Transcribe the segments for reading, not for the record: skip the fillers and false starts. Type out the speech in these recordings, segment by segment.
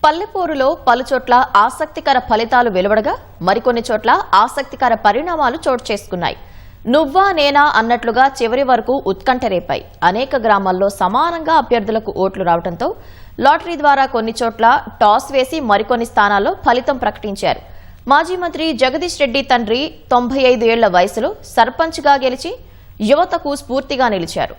పల్లెపూరులో పలుచోట్ల ఆసక్తికర ఫలితాలు వెలువడగా మరికొన్ని చోట్ల ఆసక్తికర పరిణామాలు చోటు చేసుకున్నాయి. నువ్వా నేనా అన్నట్లుగా చివరి వరకు ఉత్కంఠ రేపాయి. అనేక గ్రామాల్లో సమానంగా అభ్యర్థులకు ఓట్లు రావడంతో లాటరీ ద్వారా కొన్ని చోట్ల టాస్ వేసి మరికొన్ని స్థానాల్లో ఫలితం ప్రకటించారు. మాజీ మంత్రి జగదీష్ రెడ్డి తండ్రి 95 ఏళ్ల వయసులో సర్పంచ్గా గెలిచి యువతకు స్ఫూర్తిగా నిలిచారు.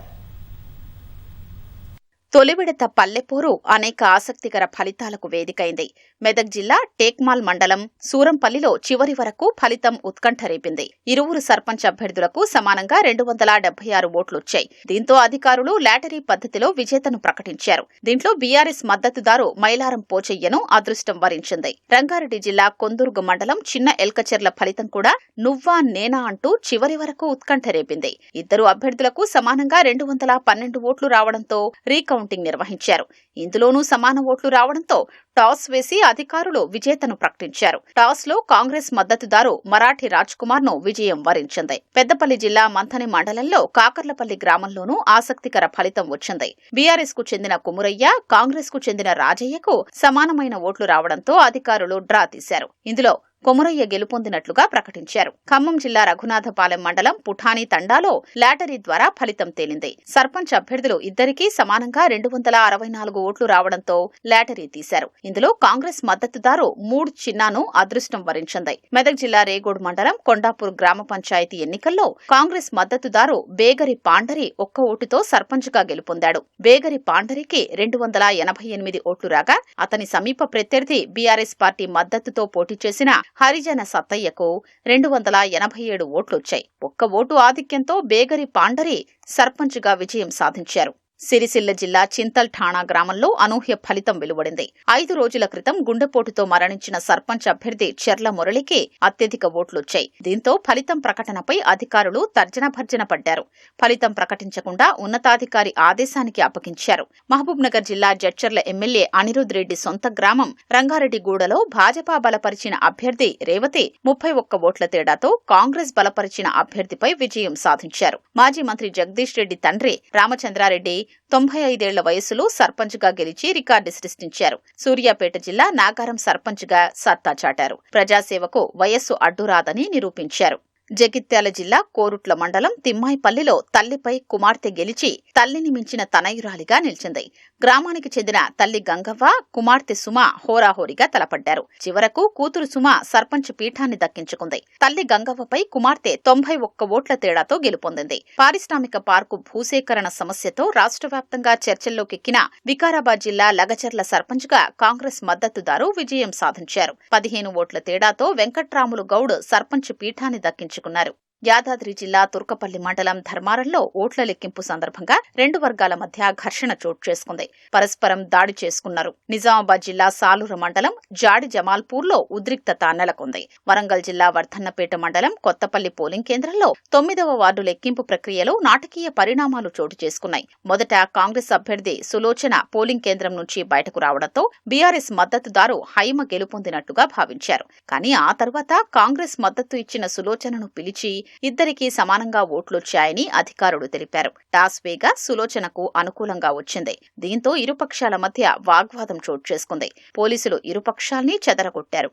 తొలి విడత పల్లెపూరు అనేక ఆసక్తికర ఫలితాలకు వేదికైంది. మెదక్ జిల్లా టేక్మాల్ మండలం సూరంపల్లిలో చివరి వరకు ఫలితం ఉత్కంఠ రేపింది. ఇరువురు సర్పంచ్ అభ్యర్థులకు సమానంగా 276 ఓట్లొచ్చాయి. దీంతో అధికారులు లాటరీ పద్ధతిలో విజేతను ప్రకటించారు. దీంట్లో బీఆర్ఎస్ మద్దతుదారు మైలారం పోచయ్యను అదృష్టం వరించింది. రంగారెడ్డి జిల్లా కొందుర్గు మండలం చిన్న ఎల్కచెర్ల ఫలితం కూడా నువ్వా నేనా అంటూ చివరి వరకు ఉత్కంఠ రేపింది. ఇద్దరు అభ్యర్థులకు సమానంగా 212 ఓట్లు రావడంతో రీకౌంటింగ్ నిర్వహించారు. ఇందులోనూ సమాన ఓట్లు రావడంతో టాస్ వేసి అధికారులు విజేతను ప్రకటించారు. టాస్ లో కాంగ్రెస్ మద్దతుదారు మరాఠీ రాజ్ కుమార్ ను విజయం వరించింది. పెద్దపల్లి జిల్లా మంథని మండలంలో కాకర్లపల్లి గ్రామంలోనూ ఆసక్తికర ఫలితం వచ్చింది. బీఆర్ఎస్ కు చెందిన కుమురయ్య, కాంగ్రెస్ కు చెందిన రాజయ్యకు సమానమైన ఓట్లు రావడంతో అధికారులు డ్రా తీశారు. ఇందులో కొమురయ్య గెలుపొందినట్లుగా ప్రకటించారు. ఖమ్మం జిల్లా రఘునాథపాలెం మండలం పుఠానీ తండాలో లాటరీ ద్వారా ఫలితం తేలింది. సర్పంచ్ అభ్యర్థులు ఇద్దరికీ సమానంగా 264 ఓట్లు రావడంతో లాటరీ తీశారు. ఇందులో కాంగ్రెస్ మద్దతుదారు 3 చిన్నాను అదృష్టం వరించింది. మెదక్ జిల్లా రేగోడ్ మండలం కొండాపూర్ గ్రామ పంచాయతీ ఎన్నికల్లో కాంగ్రెస్ మద్దతుదారు బేగరి పాండరి 1 ఓటుతో సర్పంచ్ గా గెలుపొందాడు. బేగరి పాండరికి 288 ఓట్లు రాగా అతని సమీప ప్రత్యర్థి బీఆర్ఎస్ పార్టీ మద్దతుతో పోటీ చేసిన హరిజన సత్తయ్యకు 287 ఓట్లొచ్చాయి. 1 ఓటు ఆధిక్యంతో బేగరి పాండరి సర్పంచ్గా విజయం సాధించారు. సిరిసిల్ల జిల్లా చింతల్ ఠాణా గ్రామంలో అనూహ్య ఫలితం వెలువడింది. 5 రోజుల క్రితం గుండెపోటుతో మరణించిన సర్పంచ్ అభ్యర్థి చెర్ల మురళికి అత్యధిక ఓట్లొచ్చాయి. దీంతో ఫలితం ప్రకటనపై అధికారులు తర్జనభర్జన పడ్డారు. ఫలితం ప్రకటించకుండా ఉన్నతాధికారి ఆదేశానికి అప్పగించారు. మహబూబ్నగర్ జిల్లా జడ్చర్ల ఎమ్మెల్యే అనిరుద్ రెడ్డి సొంత గ్రామం రంగారెడ్డిగూడలో భాజపా బలపరిచిన అభ్యర్థి రేవతి 31 ఓట్ల తేడాతో కాంగ్రెస్ బలపరిచిన అభ్యర్థిపై విజయం సాధించారు. మాజీ మంత్రి జగదీష్ రెడ్డి తండ్రి రామచంద్రారెడ్డి 95 ఏళ్ల వయసులో సర్పంచ్ గా గెలిచి రికార్డు సృష్టించారు. సూర్యాపేట జిల్లా నాగారం సర్పంచ్ గా సత్తా చాటారు. ప్రజాసేవకు వయస్సు అడ్డురాదని నిరూపించారు. జగిత్యాల జిల్లా కోరుట్ల మండలం తిమ్మాయిపల్లిలో తల్లిపై కుమార్తె గెలిచి తల్లిని మించిన తనయురాలిగా నిలిచింది. గ్రామానికి చెందిన తల్లి గంగవ్వ, కుమార్తె సుమ హోరాహోరీగా తలపడ్డారు. చివరకు కూతురు సుమ సర్పంచ్ పీఠాన్ని దక్కించుకుంది. తల్లి గంగవ్వపై కుమార్తె 91 ఓట్ల తేడాతో గెలుపొందింది. పారిశ్రామిక పార్కు భూసేకరణ సమస్యతో రాష్ట్ర వ్యాప్తంగా చర్చల్లోకెక్కిన వికారాబాద్ జిల్లా లగచర్ల సర్పంచ్ గా కాంగ్రెస్ మద్దతుదారు విజయం సాధించారు. 15 ఓట్ల తేడాతో వెంకట్రాములు గౌడ్ సర్పంచ్ పీఠాన్ని దక్కించుకున్నారు. యాదాద్రి జిల్లా తుర్కపల్లి మండలం ధర్మారంలో ఓట్ల లెక్కింపు సందర్భంగా 2 వర్గాల మధ్య ఘర్షణ చోటు చేసుకుంది. పరస్పరం దాడి చేసుకున్నారు. నిజామాబాద్ జిల్లా సాలూరు మండలం జాడి జమాల్పూర్లో ఉద్రిక్తత నెలకొంది. వరంగల్ జిల్లా వర్ధన్నపేట మండలం కొత్తపల్లి పోలింగ్ కేంద్రంలో 9వ వార్డు లెక్కింపు ప్రక్రియలో నాటకీయ పరిణామాలు చోటు చేసుకున్నాయి. మొదట కాంగ్రెస్ అభ్యర్థి సులోచన పోలింగ్ కేంద్రం నుంచి బయటకు రావడంతో బీఆర్ఎస్ మద్దతుదారు హైమ గెలుపొందినట్టుగా భావించారు. కానీ ఆ తర్వాత కాంగ్రెస్ మద్దతు ఇచ్చిన సులోచనను పిలిచి ఇద్దరికీ సమానంగా ఓట్లొచ్చాయని అధికారులు తెలిపారు. టాస్ వేగా సులోచనకు అనుకూలంగా వచ్చింది. దీంతో ఇరుపక్షాల మధ్య వాగ్వాదం చోటు చేసుకుంది. పోలీసులు ఇరుపక్షాల్ని చెదరగొట్టారు.